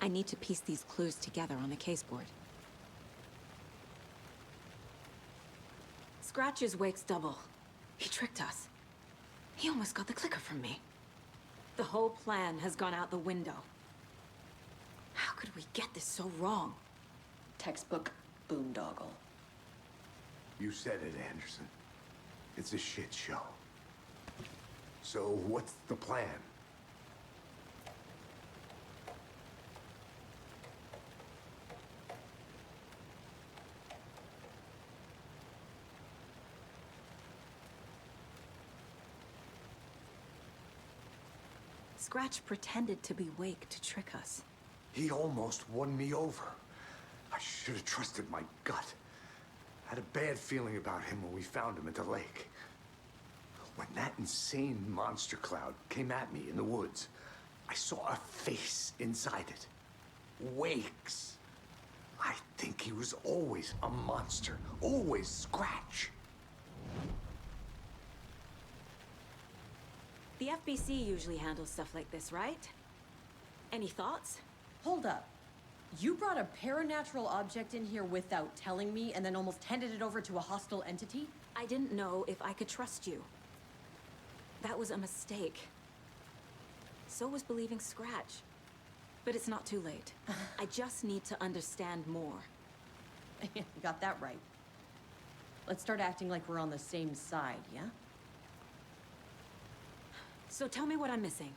I need to piece these clues together on the caseboard. Scratch's wake's double. He tricked us. He almost got the clicker from me. The whole plan has gone out the window. How could we get this so wrong? Textbook boondoggle. You said it, Anderson. It's a shit show. So what's the plan? Scratch pretended to be Wake to trick us. He almost won me over. I should have trusted my gut. I had a bad feeling about him when we found him at the lake. When that insane monster cloud came at me in the woods, I saw a face inside it. Wake's. I think he was always a monster. Always Scratch. The FBC usually handles stuff like this, right? Any thoughts? Hold up. You brought a paranatural object in here without telling me and then almost handed it over to a hostile entity? I didn't know if I could trust you. That was a mistake. So was believing Scratch. But it's not too late. I just need to understand more. You got that right. Let's start acting like we're on the same side, yeah? So tell me what I'm missing.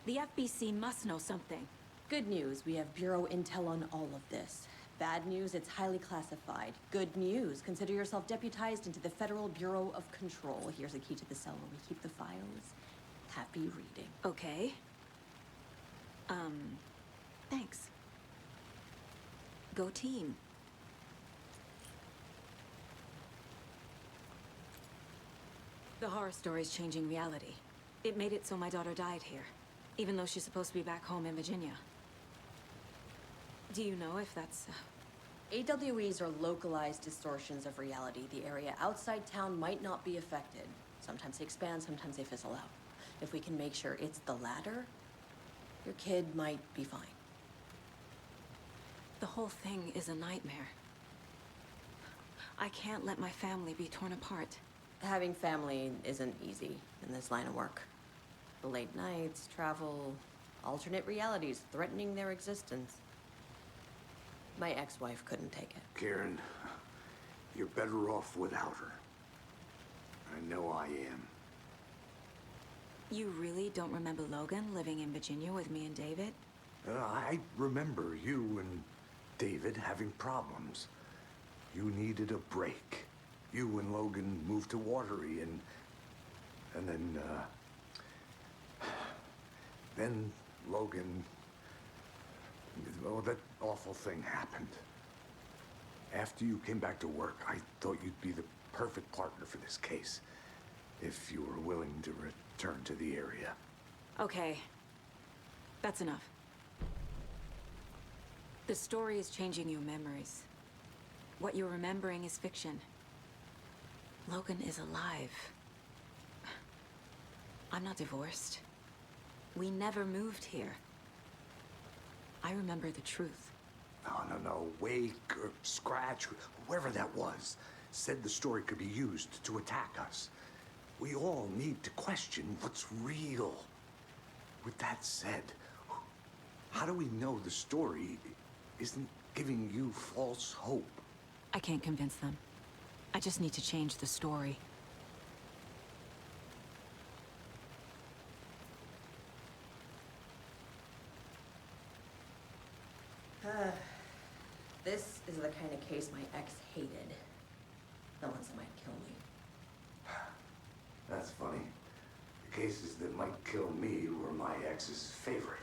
The FBC must know something. Good news, we have Bureau intel on all of this. Bad news, it's highly classified. Good news, consider yourself deputized into the Federal Bureau of Control. Here's a key to the cell where we keep the files. Happy reading. Okay. Thanks. Go team. The horror story's changing reality. It made it so my daughter died here, even though she's supposed to be back home in Virginia. Do you know if that's... AWEs are localized distortions of reality. The area outside town might not be affected. Sometimes they expand, sometimes they fizzle out. If we can make sure it's the latter, your kid might be fine. The whole thing is a nightmare. I can't let my family be torn apart. Having family isn't easy in this line of work. The late nights, travel, alternate realities threatening their existence. My ex-wife couldn't take it. Karen, you're better off without her. I know I am. You really don't remember Logan living in Virginia with me and David? I remember you and David having problems. You needed a break. You and Logan moved to Watery and then Logan, well, that awful thing happened. After you came back to work, I thought you'd be the perfect partner for this case, if you were willing to return to the area. Okay. That's enough. The story is changing your memories. What you're remembering is fiction. Logan is alive. I'm not divorced. We never moved here. I remember the truth. No. Wake or Scratch, whoever that was, said the story could be used to attack us. We all need to question what's real. With that said, how do we know the story isn't giving you false hope? I can't convince them. I just need to change the story. This is the kind of case my ex hated. The ones that might kill me. That's funny. The cases that might kill me were my ex's favorite.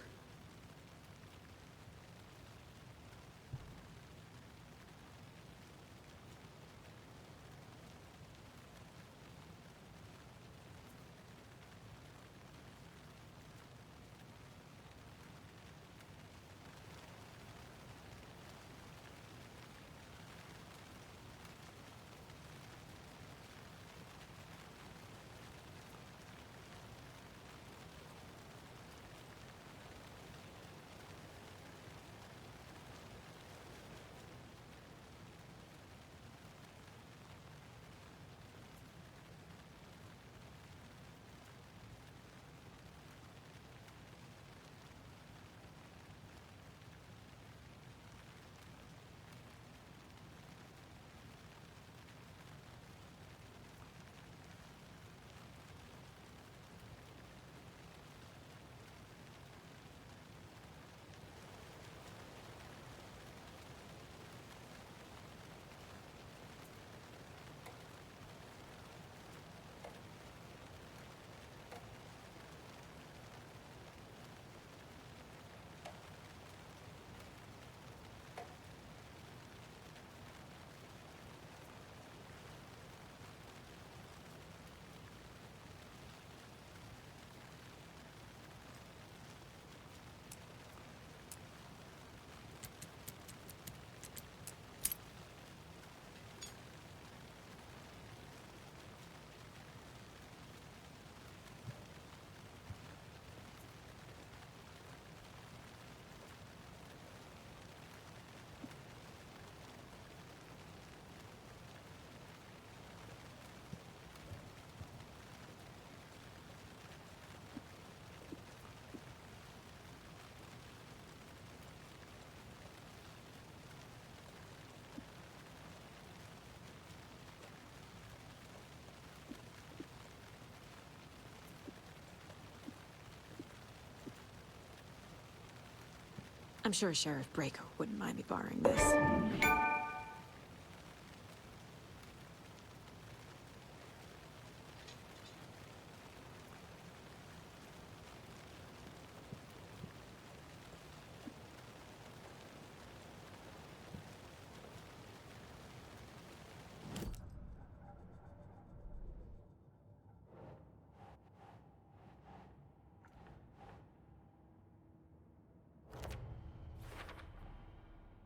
I'm sure Sheriff Breaker wouldn't mind me borrowing this.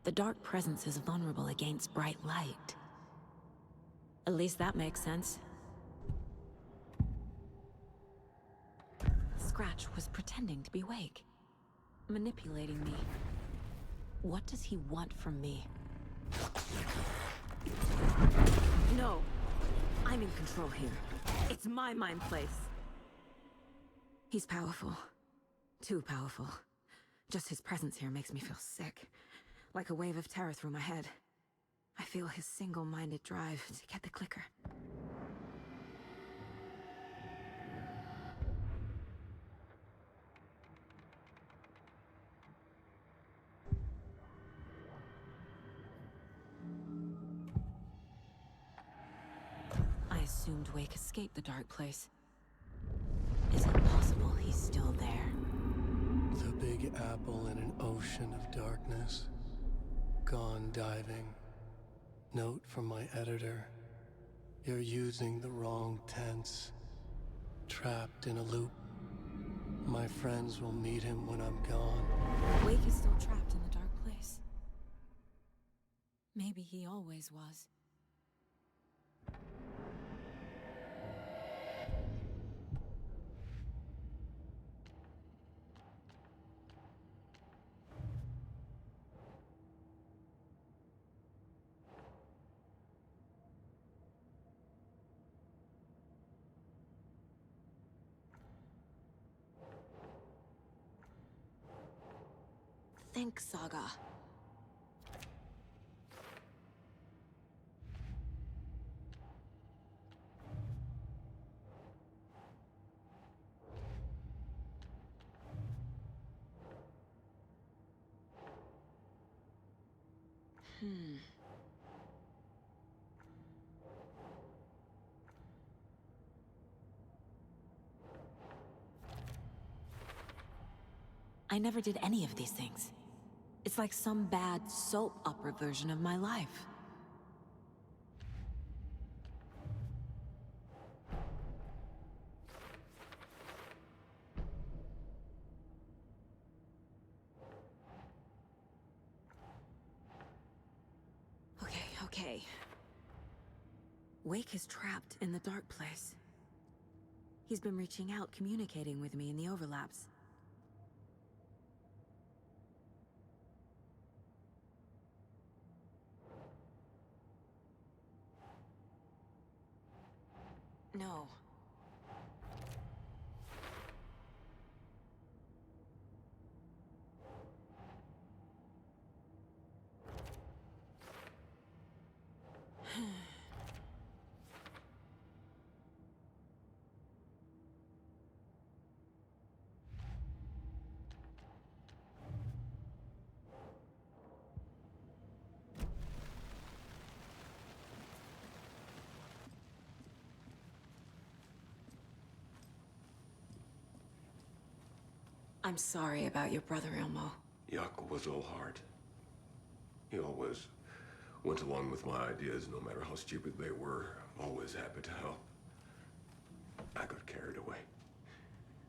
The dark presence is vulnerable against bright light. At least that makes sense. Scratch was pretending to be Wake, manipulating me. What does he want from me? No! I'm in control here. It's my mind place. He's powerful. Too powerful. Just his presence here makes me feel sick. Like a wave of terror through my head. I feel his single-minded drive to get the clicker. I assumed Wake escaped the dark place. Is it possible he's still there? The Big Apple in an ocean of darkness. Gone diving. Note from my editor. You're using the wrong tense. Trapped in a loop. My friends will meet him when I'm gone. Wake is still trapped in the dark place. Maybe he always was. Think, Saga. I never did any of these things. It's like some bad soap opera version of my life. Okay. Wake is trapped in the dark place. He's been reaching out, communicating with me in the overlaps. No. I'm sorry about your brother, Ilmo. Yaakov was all heart. He always went along with my ideas, no matter how stupid they were. Always happy to help. I got carried away.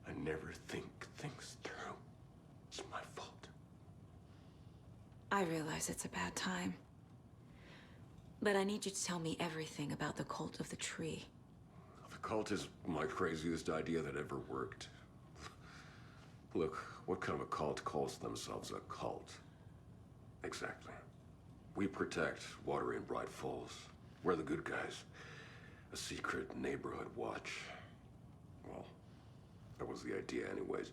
I never think things through. It's my fault. I realize it's a bad time. But I need you to tell me everything about the cult of the tree. The cult is my craziest idea that ever worked. Look, what kind of a cult calls themselves a cult? Exactly. We protect Water in Bright Falls. We're the good guys. A secret neighborhood watch. Well, that was the idea anyways.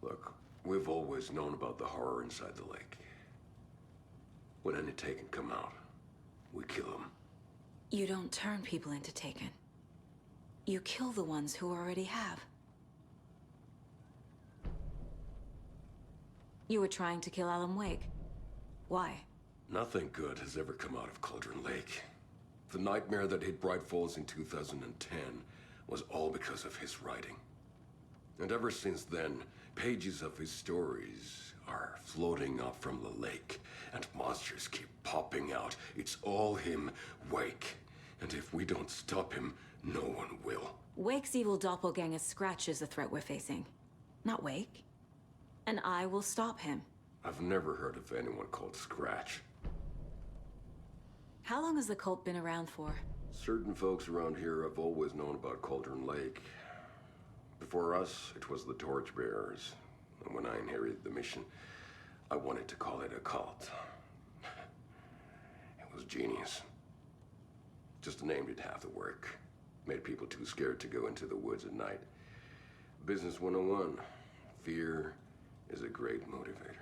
Look, we've always known about the horror inside the lake. When any Taken come out, we kill them. You don't turn people into Taken. You kill the ones who already have. You were trying to kill Alan Wake. Why? Nothing good has ever come out of Cauldron Lake. The nightmare that hit Bright Falls in 2010 was all because of his writing. And ever since then, pages of his stories are floating up from the lake, and monsters keep popping out. It's all him, Wake. And if we don't stop him, no one will. Wake's evil doppelganger Scratch is the threat we're facing, not Wake. And I will stop him. I've never heard of anyone called Scratch. How long has the cult been around for? Certain folks around here have always known about Cauldron Lake. Before us, it was the Torchbearers. And when I inherited the mission, I wanted to call it a cult. It was genius. Just the name did half the work. Made people too scared to go into the woods at night. Business 101. Fear is a great motivator.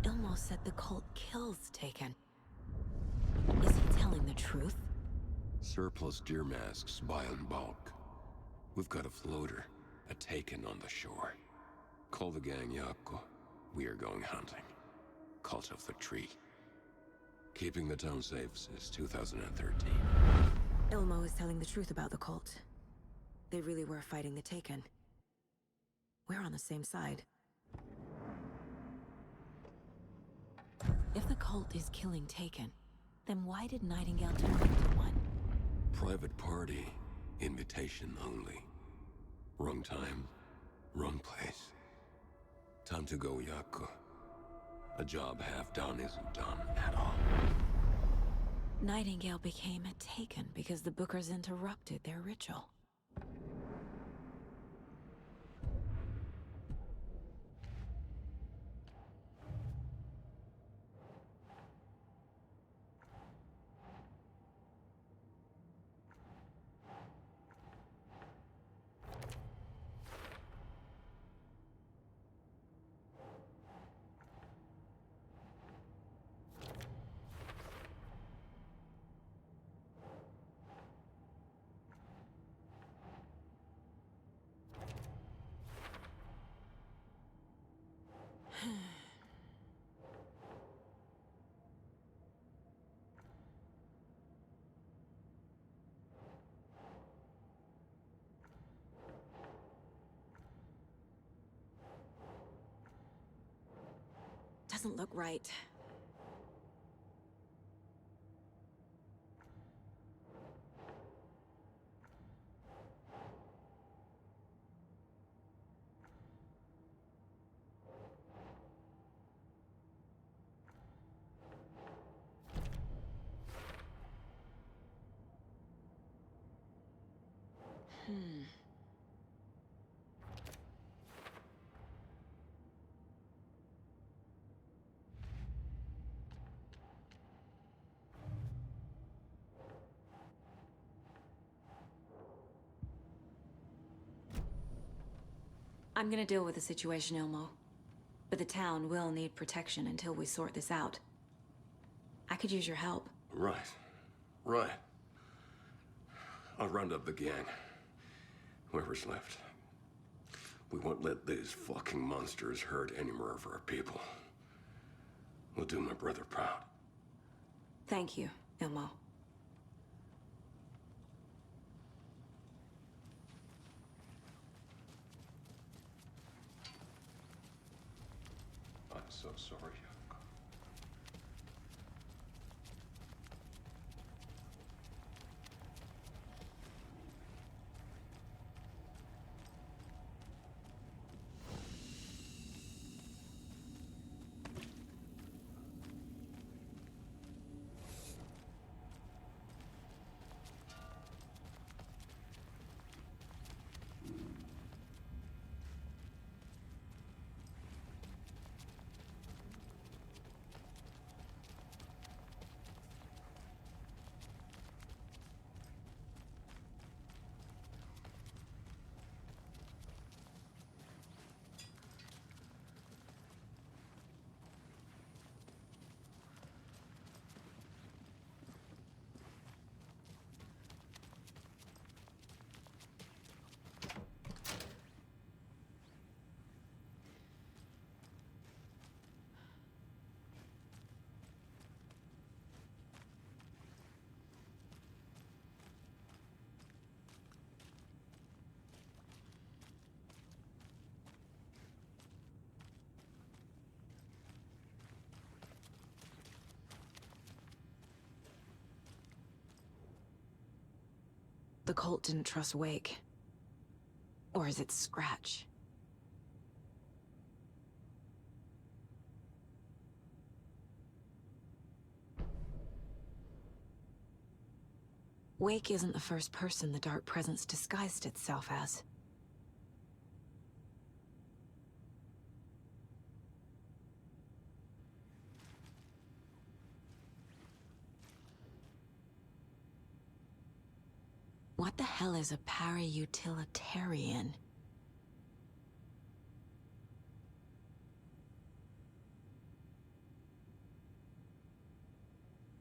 Ilmo said the cult kills Taken. Is he telling the truth? Surplus deer masks buy in bulk. We've got a floater, a Taken on the shore. Call the gang Yako. We are going hunting. Cult of the Tree. Keeping the town safe since 2013. Ilmo is telling the truth about the cult. They really were fighting the Taken. We're on the same side. If the cult is killing Taken, then why did Nightingale turn into one? Private party. Invitation only. Wrong time, wrong place. Time to go, Yako. A job half done isn't done at all. Nightingale became a Taken because the Bookers interrupted their ritual. Doesn't look right. I'm gonna deal with the situation, Ilmo. But the town will need protection until we sort this out. I could use your help. Right. Right. I'll round up the gang. Whoever's left. We won't let these fucking monsters hurt any more of our people. We'll do my brother proud. Thank you, Ilmo. I'm so sorry, Yako. the cult didn't trust Wake. Or is it Scratch? Wake isn't the first person the Dark Presence disguised itself as. What the hell is a para-utilitarian?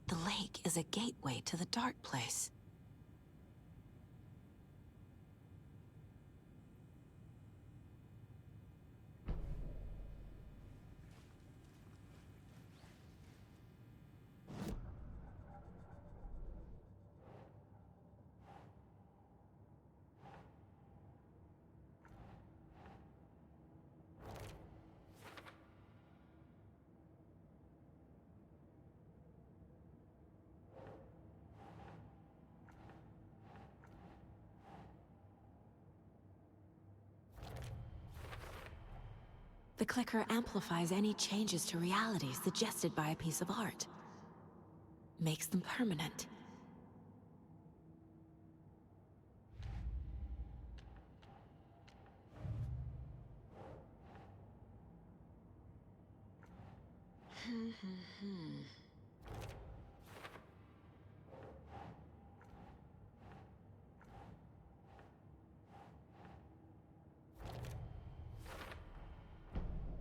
The lake is a gateway to the dark place. The clicker amplifies any changes to reality suggested by a piece of art. Makes them permanent.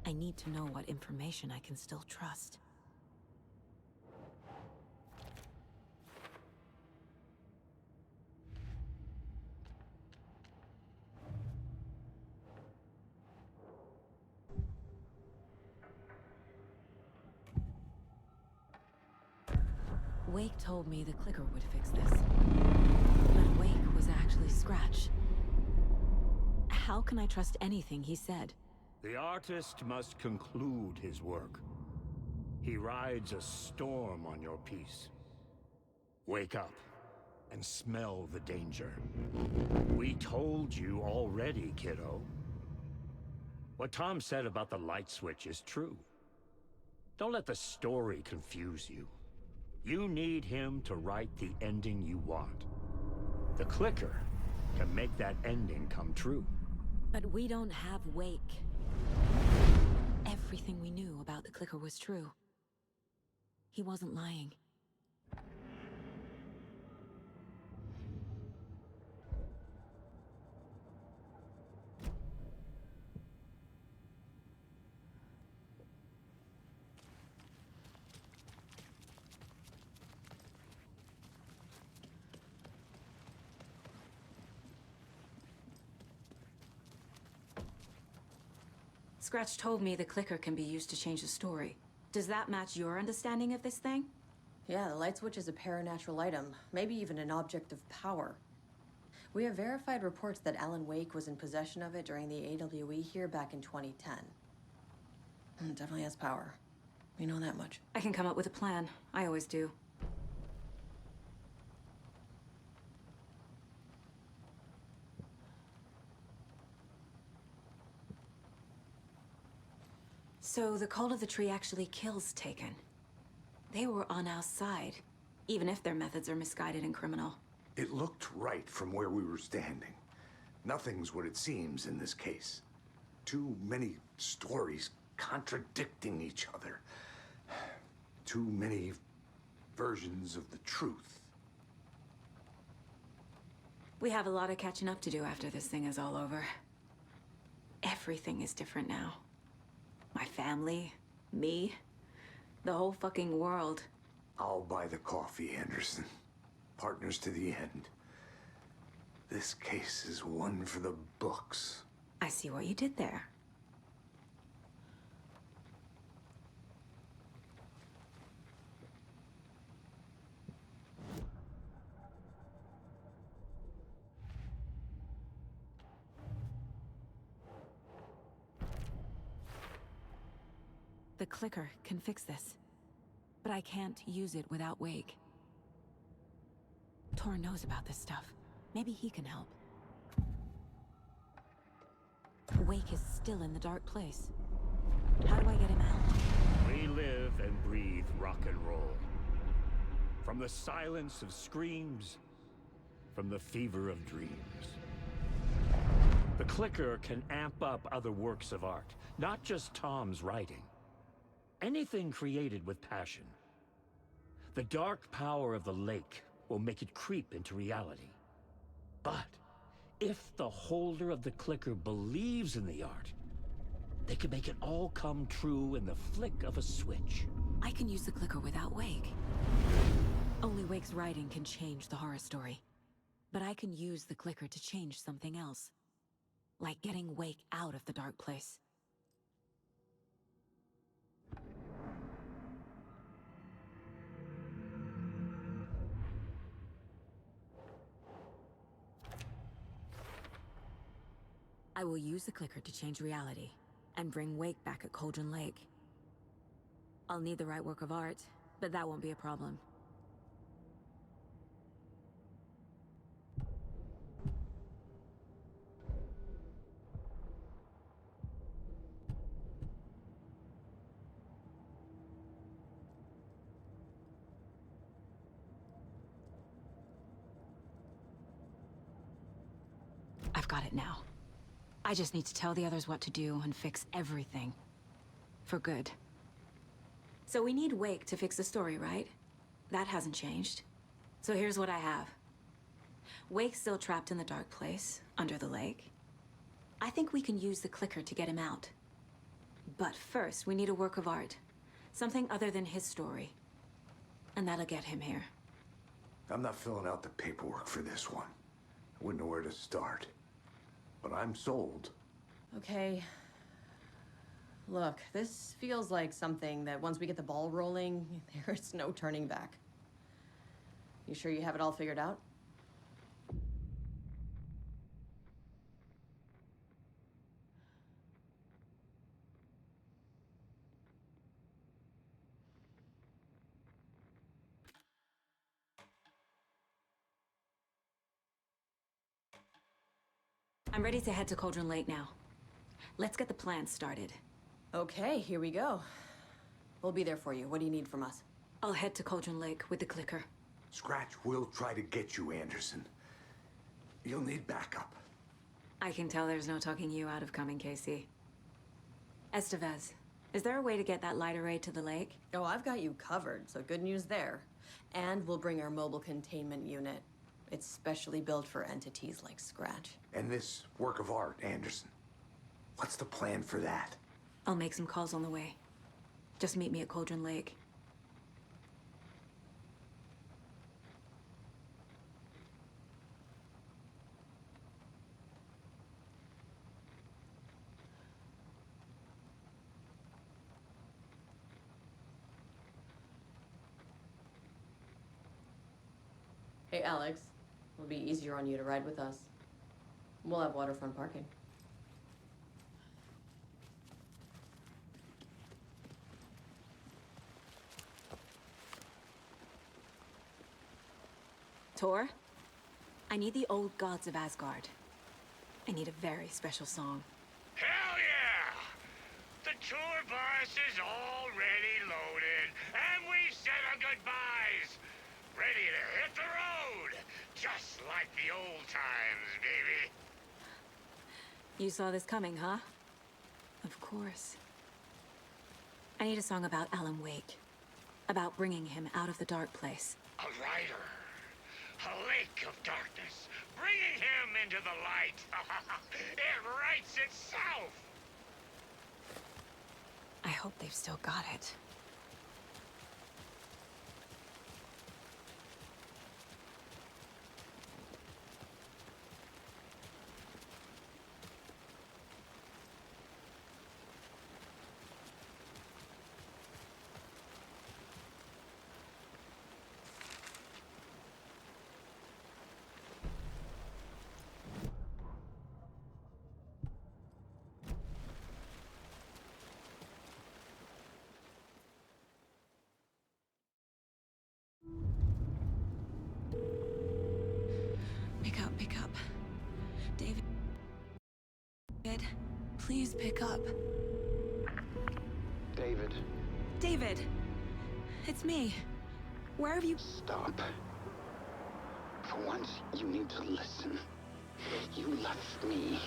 I need to know what information I can still trust. Wake told me the clicker would fix this. But Wake was actually Scratch. How can I trust anything he said? The artist must conclude his work. He rides a storm on your piece. Wake up and smell the danger. We told you already, kiddo. What Tom said about the light switch is true. Don't let the story confuse you. You need him to write the ending you want. The clicker can make that ending come true. But we don't have Wake. Everything we knew about the clicker was true. He wasn't lying. Scratch told me the clicker can be used to change the story. Does that match your understanding of this thing? Yeah, the light switch is a paranatural item, maybe even an object of power. We have verified reports that Alan Wake was in possession of it during the AWE here back in 2010. Definitely has power. We know that much. I can come up with a plan. I always do. So the Cult of the Tree actually kills Taken. They were on our side, even if their methods are misguided and criminal. It looked right from where we were standing. Nothing's what it seems in this case. Too many stories contradicting each other. Too many versions of the truth. We have a lot of catching up to do after this thing is all over. Everything is different now. My family, me, the whole fucking world. I'll buy the coffee, Anderson. Partners to the end. This case is one for the books. I see what you did there. The clicker can fix this, but I can't use it without Wake. Tor knows about this stuff. Maybe he can help. Wake is still in the dark place. How do I get him out? We live and breathe rock and roll. From the silence of screams, from the fever of dreams. The clicker can amp up other works of art, not just Tom's writing. Anything created with passion. The dark power of the lake will make it creep into reality. But if the holder of the clicker believes in the art, they can make it all come true in the flick of a switch. I can use the clicker without Wake. Only Wake's writing can change the horror story. But I can use the clicker to change something else. Like getting Wake out of the dark place. I will use the clicker to change reality, and bring Wake back at Cauldron Lake. I'll need the right work of art, but that won't be a problem. I've got it now. I just need to tell the others what to do and fix everything. For good. So we need Wake to fix the story, right? That hasn't changed. So here's what I have. Wake's still trapped in the dark place, under the lake. I think we can use the clicker to get him out. But first, we need a work of art. Something other than his story. And that'll get him here. I'm not filling out the paperwork for this one. I wouldn't know where to start. But I'm sold. Okay. Look, this feels like something that once we get the ball rolling, there's no turning back. You sure you have it all figured out? I'm ready to head to Cauldron Lake now. Let's get the plan started. Okay, here we go. We'll be there for you. What do you need from us? I'll head to Cauldron Lake with the clicker. Scratch will try to get you, Anderson. You'll need backup. I can tell there's no talking you out of coming, Casey. Estevez, is there a way to get that light array to the lake? Oh, I've got you covered, so good news there. And we'll bring our mobile containment unit. It's specially built for entities like Scratch. And this work of art, Anderson. What's the plan for that? I'll make some calls on the way. Just meet me at Cauldron Lake. Hey, Alex. It'll be easier on you to ride with us. We'll have waterfront parking. Tor, I need the old gods of Asgard. I need a very special song. Hell yeah! The tour bus is already loaded, and we said our goodbyes. Ready to hit the road, just like the old times, baby. You saw this coming, huh? Of course. I need a song about Alan Wake. About bringing him out of the dark place. A rider. A lake of darkness, bringing him into the light. It writes itself. I hope they've still got it. Please pick up. David, David! It's me. Where have you... stop. For once, you need to listen. You left me.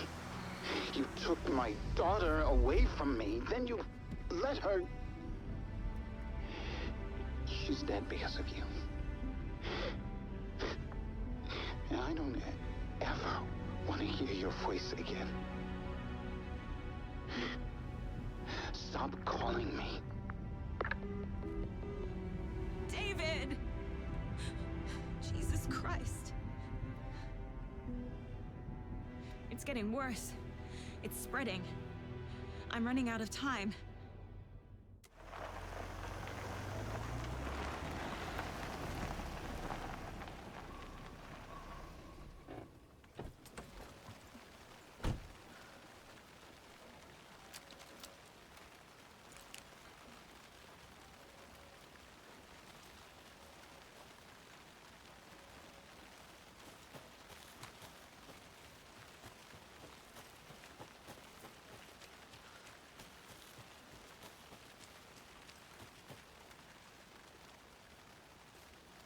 You took my daughter away from me. Then you let her... She's dead because of you. And I don't ever want to hear your voice again. Stop calling me. David! Jesus Christ. It's getting worse. It's spreading. I'm running out of time.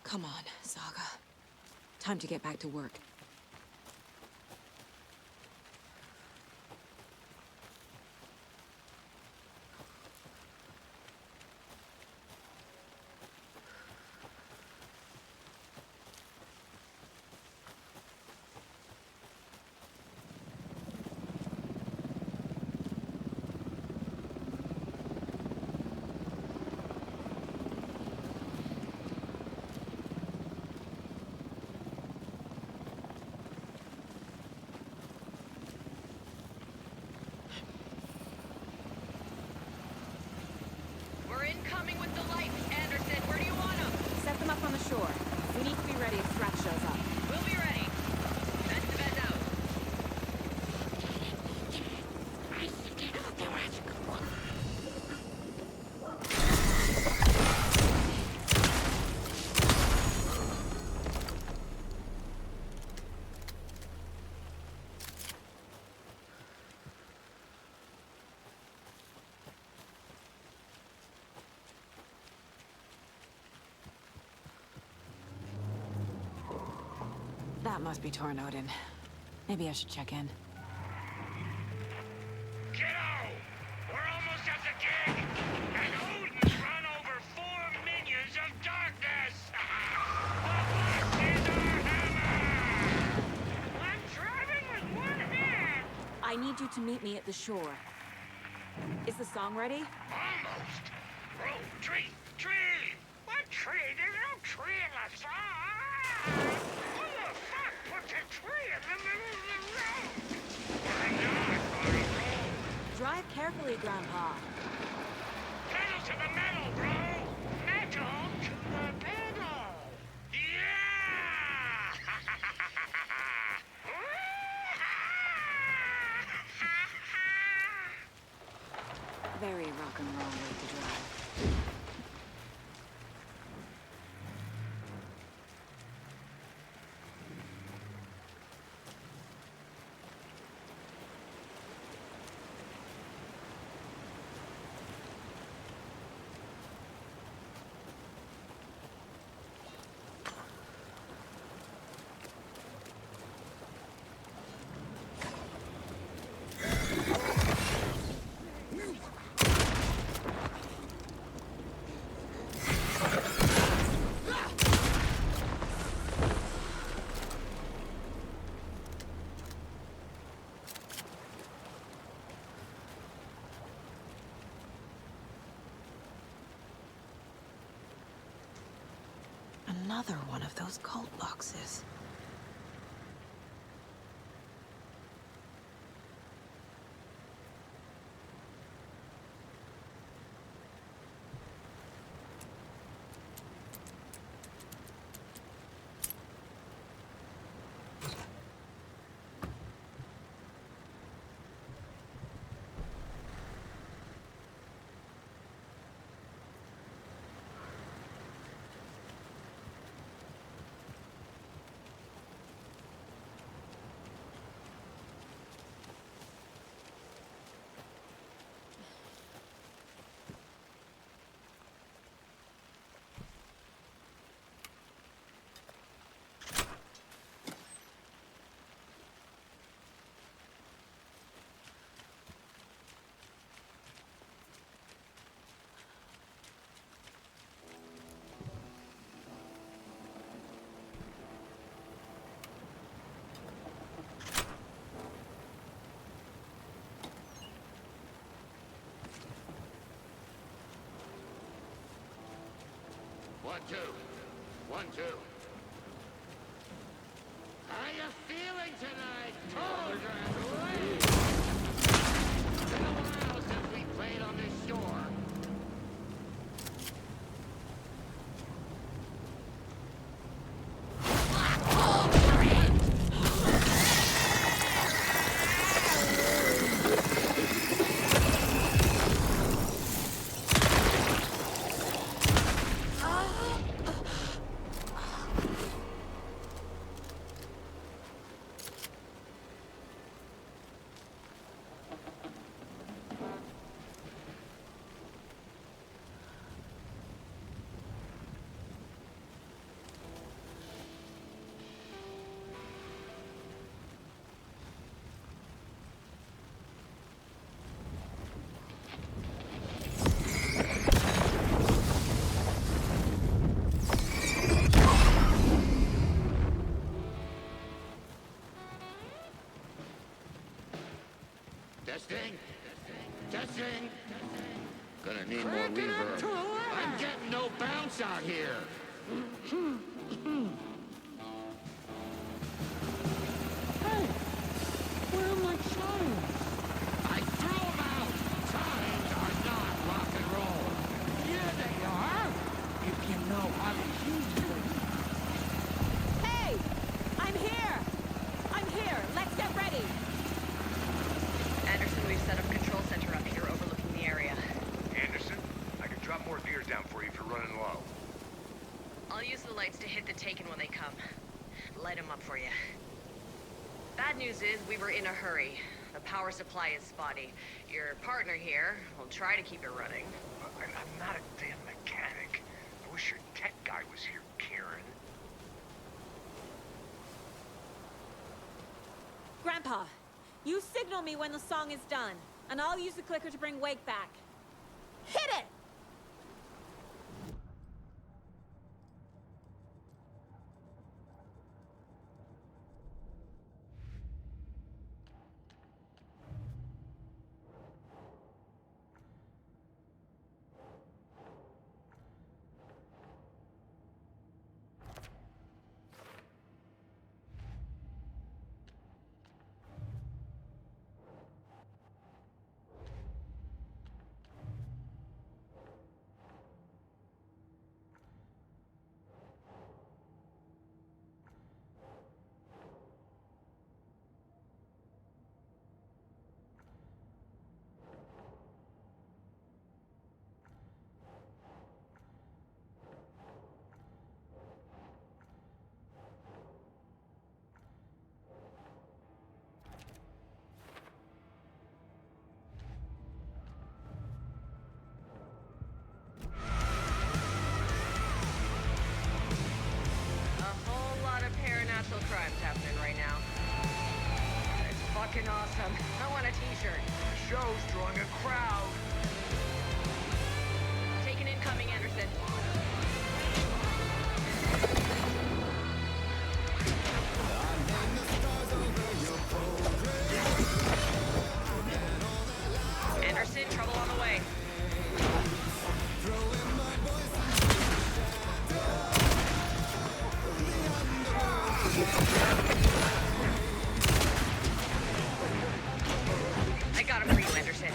Come on, Saga. Time to get back to work. Incoming with the lights. Anderson, where do you want them? Set them up on the shore. We need to be ready if Scratch shows up. We'll be ready. Vent to vent out. That must be Tornodin. Maybe I should check in. Kiddo! We're almost at the gig! And Odin's run over 4 minions of darkness! The boss is our hammer! I'm driving with one hand! I need you to meet me at the shore. Is the song ready? Almost! Bro, tree! Tree! What tree? There's no tree in the song! Who the fuck put a tree in the middle of the road? We're not on a road! Drive carefully, Grandpa. Pedal to the metal, bro! Metal to the pedal! Yeah! Very rock and roll way to drive. Another one of those cult boxes. 1-2. 1-2. How you feeling tonight, Toad? It's been a while since we played on this shore. Testing. Testing. Gonna need more reverb. I'm getting no bounce out here. Hey, where are my chimes? I threw them out. Chimes are not rock and roll. Yeah, they are. If you know how to use them. Hey! I'm here! I'm here! Let's get ready! Anderson, we've set up a control center up here overlooking the area. Anderson, I can drop more gear down for you if you're running low. I'll use the lights to hit the Taken when they come. Light them up for you. Bad news is we were in a hurry. The power supply is spotty. Your partner here will try to keep it running. I'm not a damn mechanic. I wish your tech guy was here, Karen. Grandpa, you signal me when the song is done, and I'll use the clicker to bring Wake back. Hit it! crimes happening right now. It's fucking awesome. I want a t-shirt. The show's drawing a crowd. Taking incoming, Anderson. Anderson, trouble on the way. I got him for you, Anderson.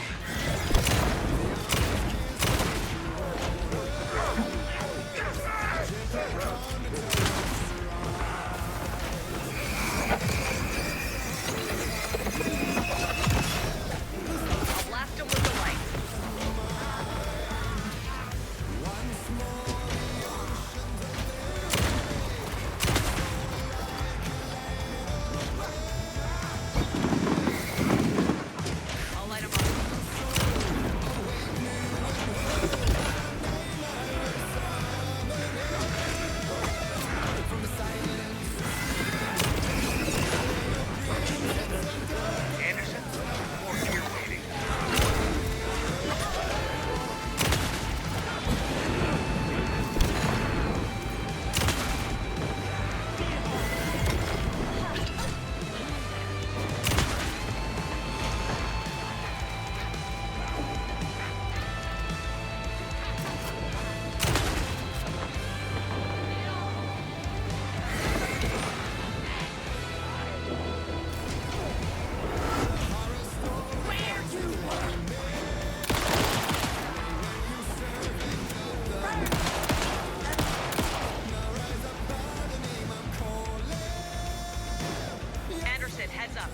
Anderson, heads up.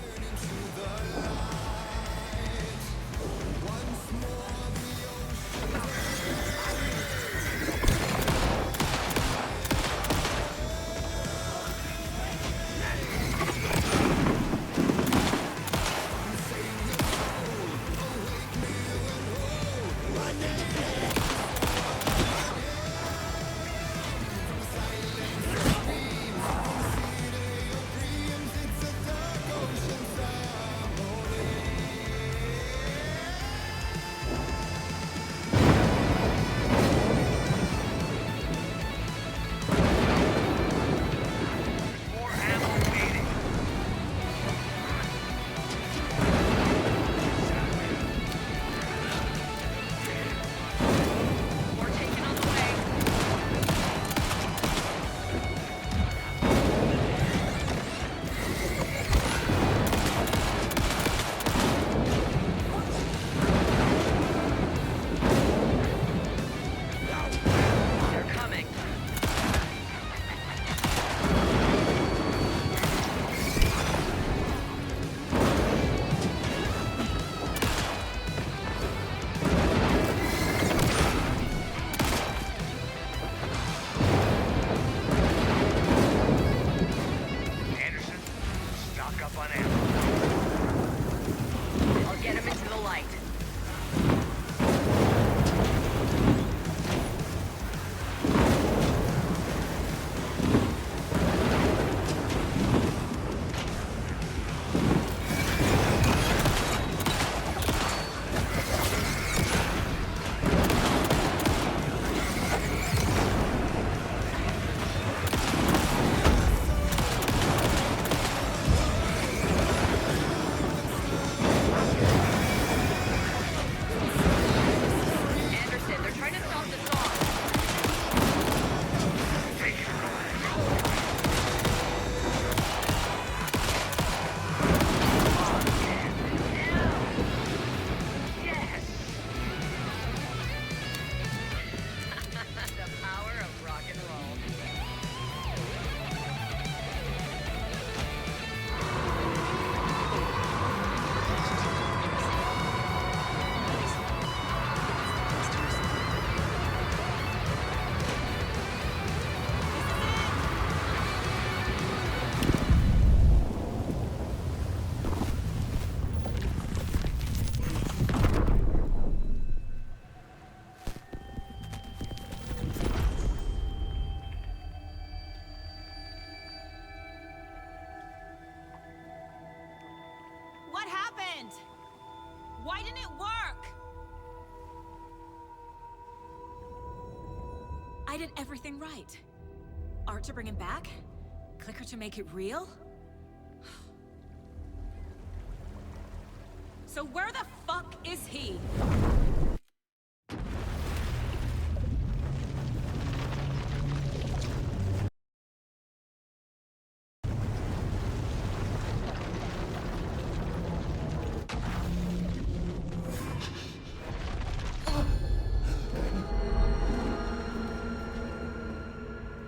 More ammo waiting. More taken on the way. They're coming. Anderson, stock up on ammo. I'll get him into the light. Anderson, they're trying to stop the song. Yes! The power of rock and roll. What happened? Why didn't it work? I did everything right. Art to bring him back? Clicker to make it real? So where the fuck is he?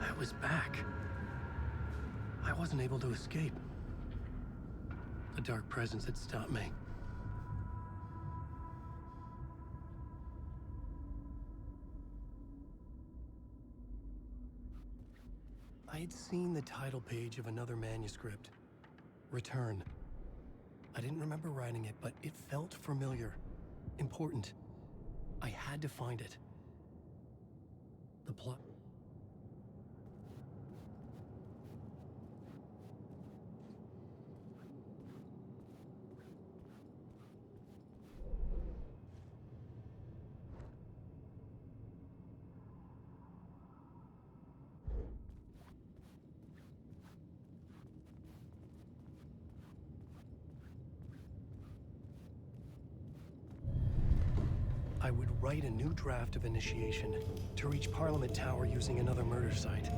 I was back. I wasn't able to escape. A dark presence had stopped me. I had seen the title page of another manuscript. Return. I didn't remember writing it, but it felt familiar. Important. I had to find it. The plot. I would write a new draft of initiation to reach Parliament Tower using another murder site.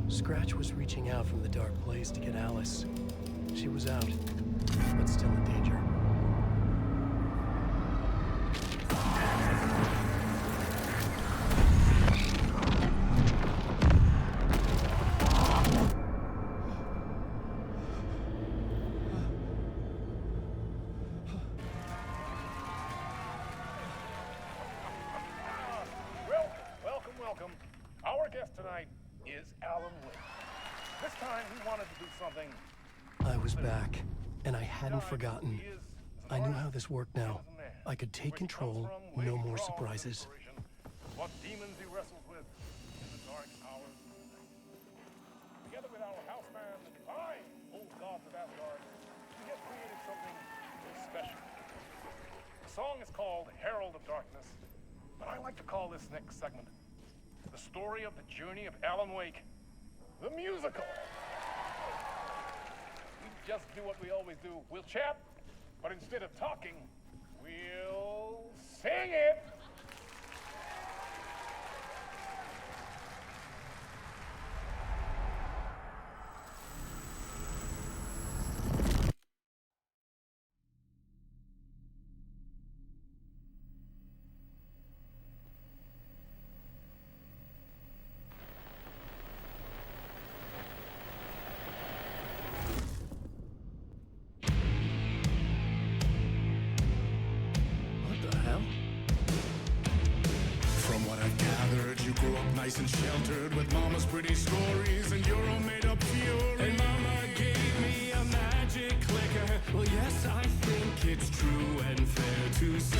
Scratch was reaching out from the dark place to get Alice. She was out, but still in danger. guest tonight is Alan Wake. This time he wanted to do something. I was back, and I hadn't forgotten. I knew how this worked now. I could take control, no more surprises. What demons he wrestles with in the dark hours of the night. Together with our houseman, the divine old gods of Asgard, we have created something special. The song is called Herald of Darkness, but I like to call this next segment the story of the journey of Alan Wake, the musical. We just do what we always do. We'll chat, but instead of talking, we'll sing it. Nice and sheltered with mama's pretty stories and Euro made up fury. And mama gave me a magic clicker. Well, yes, I think it's true and fair to say.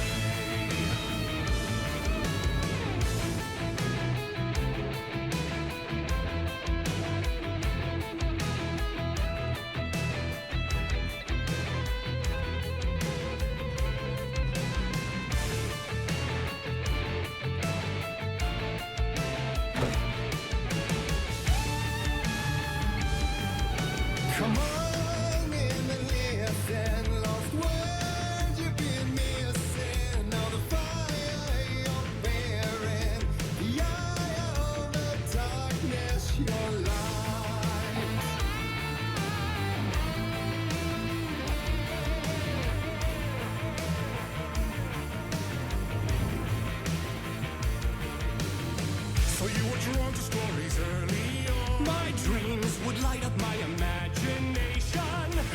So you were drawn to stories early on. My dreams would light up my imagination.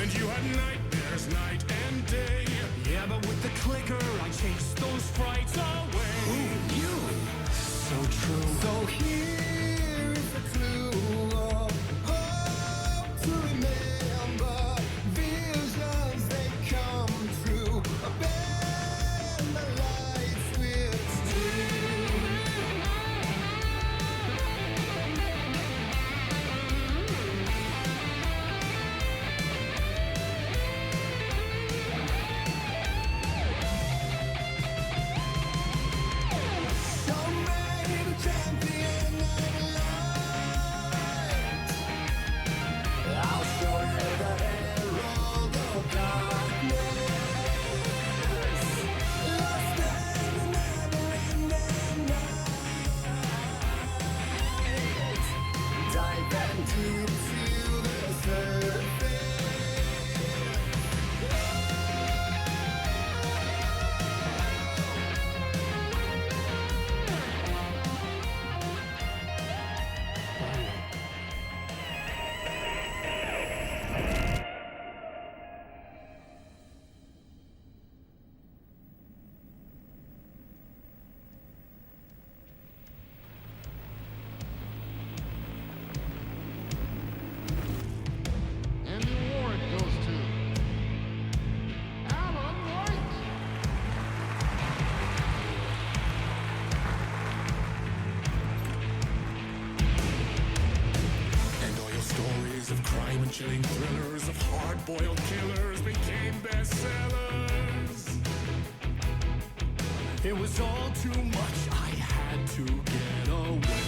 And you had nightmares night and day. Yeah, but with the clicker, I chased those frights away. Who knew? So true. So here is a clue of hope to remember. Visions, they come true. Bend the lights with steel. Chilling thrillers of hard-boiled killers became bestsellers. It was all too much, I had to get away.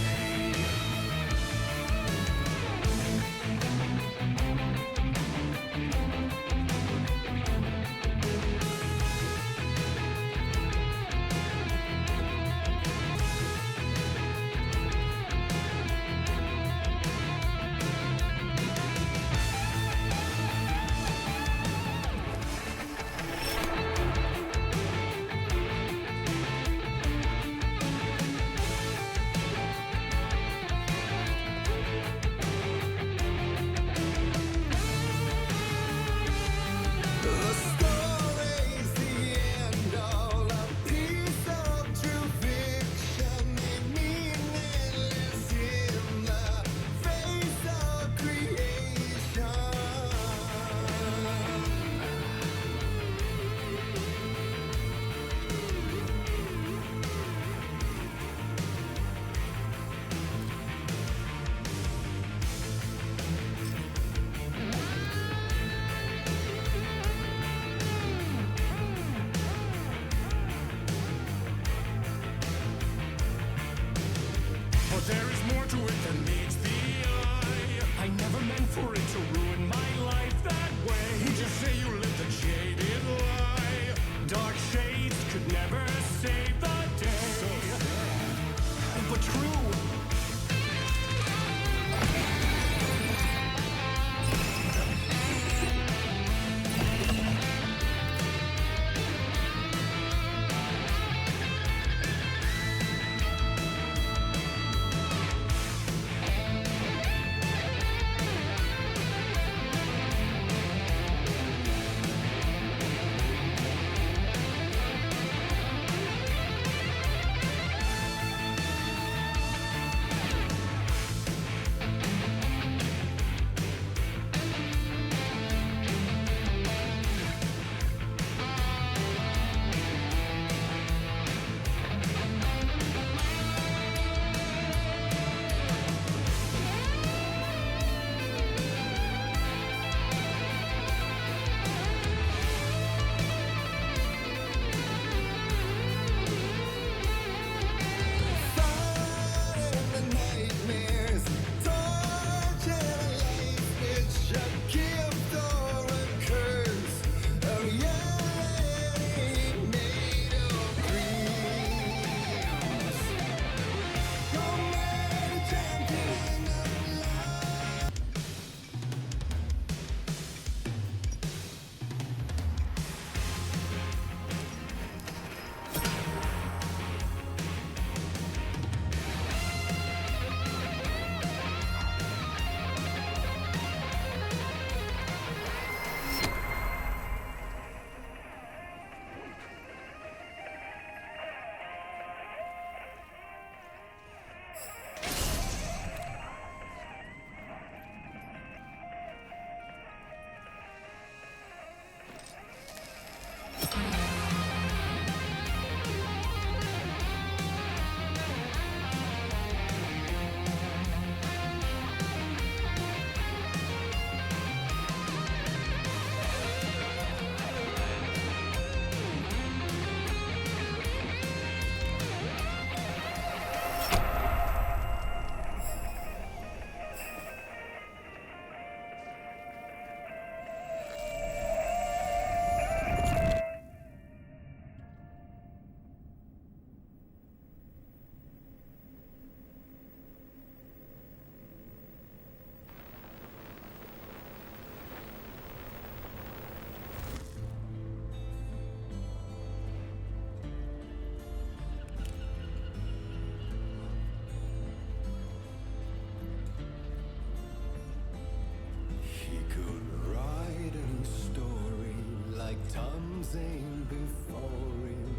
ones ain't before him,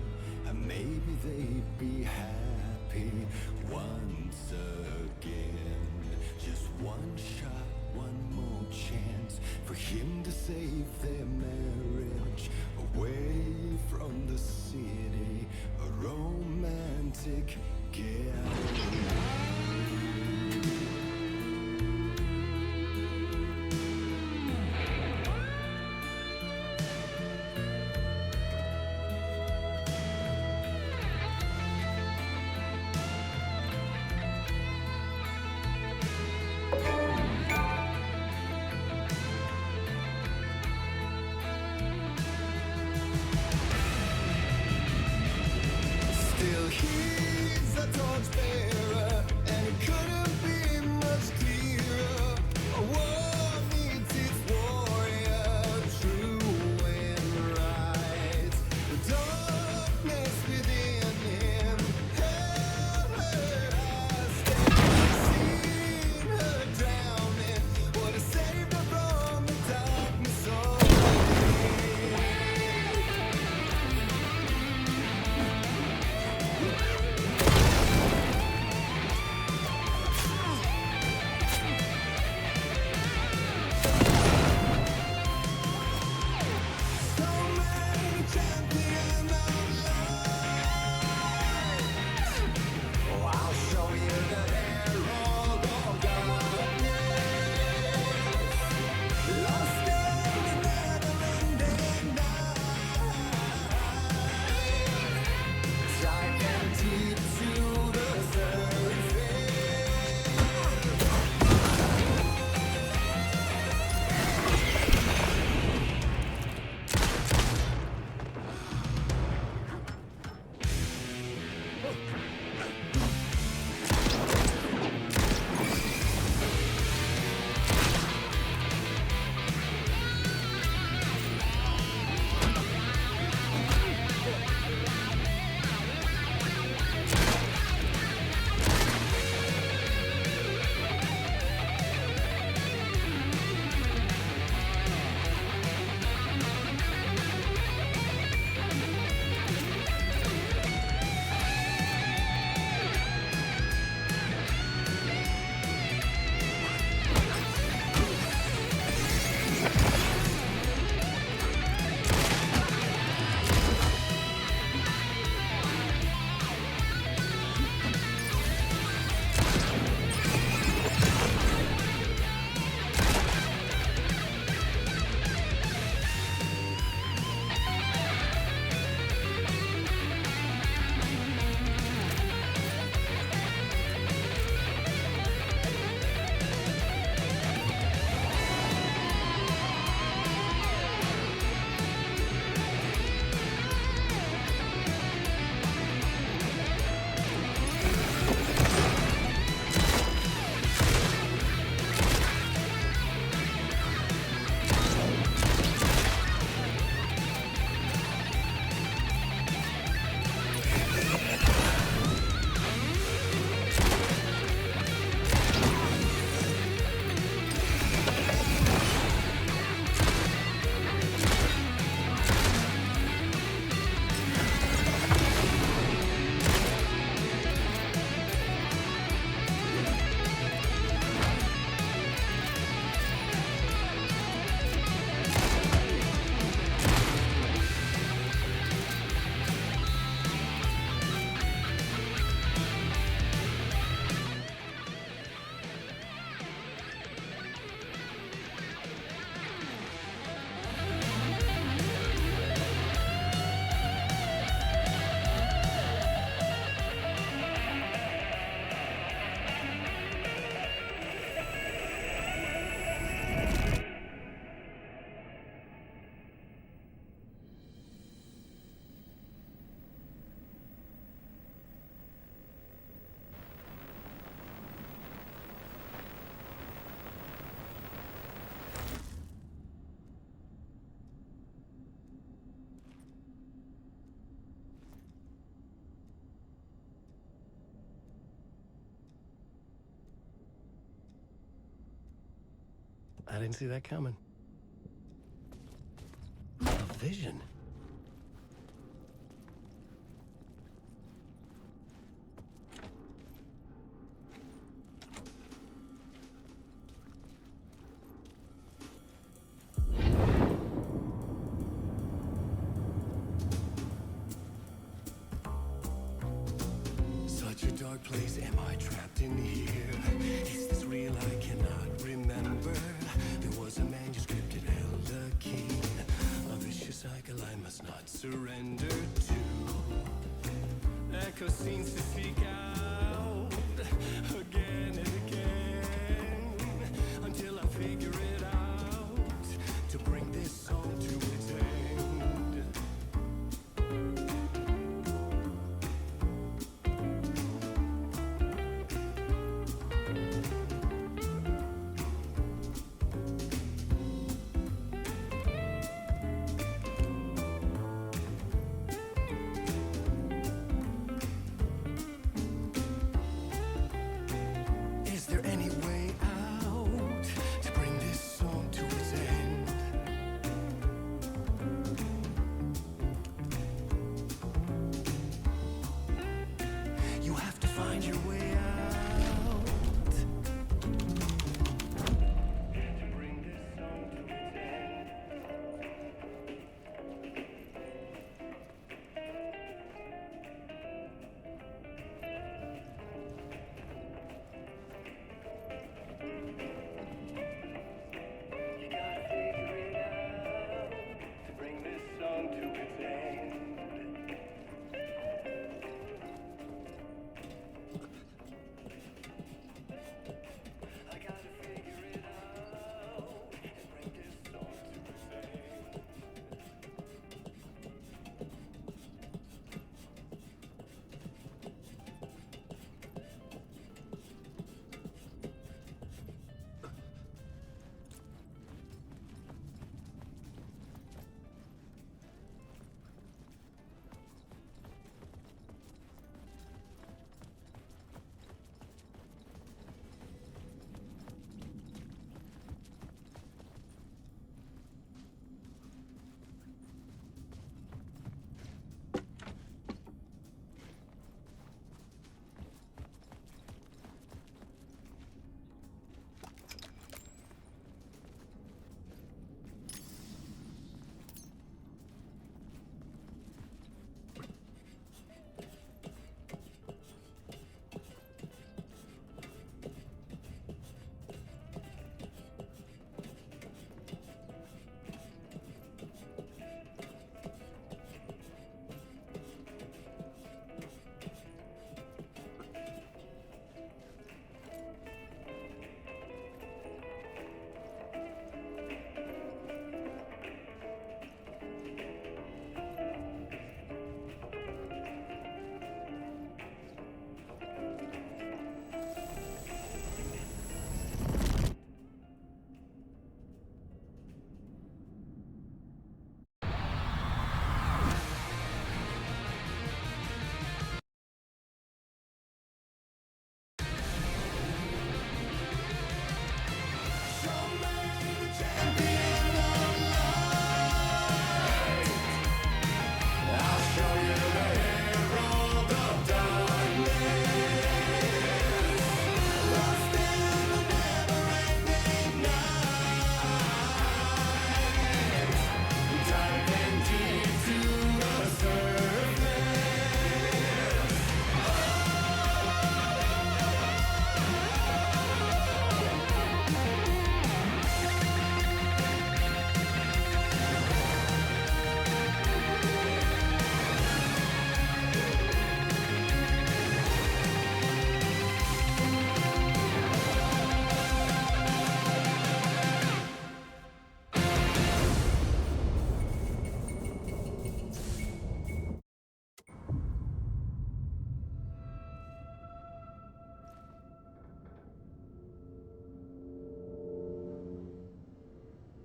and maybe they'd be happy once again. Just one shot, one more chance for him to save their marriage away from the city, a romantic getaway. Still he's a torchbearer, and it couldn't be much clearer. A war needs its warrior, true and right. The darkness within him held her hostage. Seen her drowning, would have saved her from the darkness of I didn't see that coming. A vision. surrender to. Echo seems to seek out again and again until I figure it out to bring this song to its end. Is there any way out to bring this song to its end? You have to find your way out to bring this song to its end. You gotta figure it out to bring this song to its end. I gotta figure it out and bring this song to its end.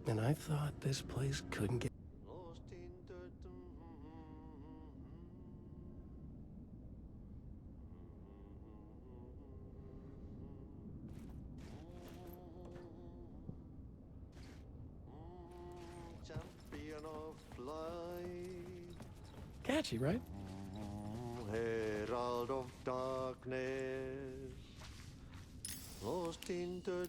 And I thought this place couldn't get... Champion of light, Catchy, right? herald of darkness, lost in the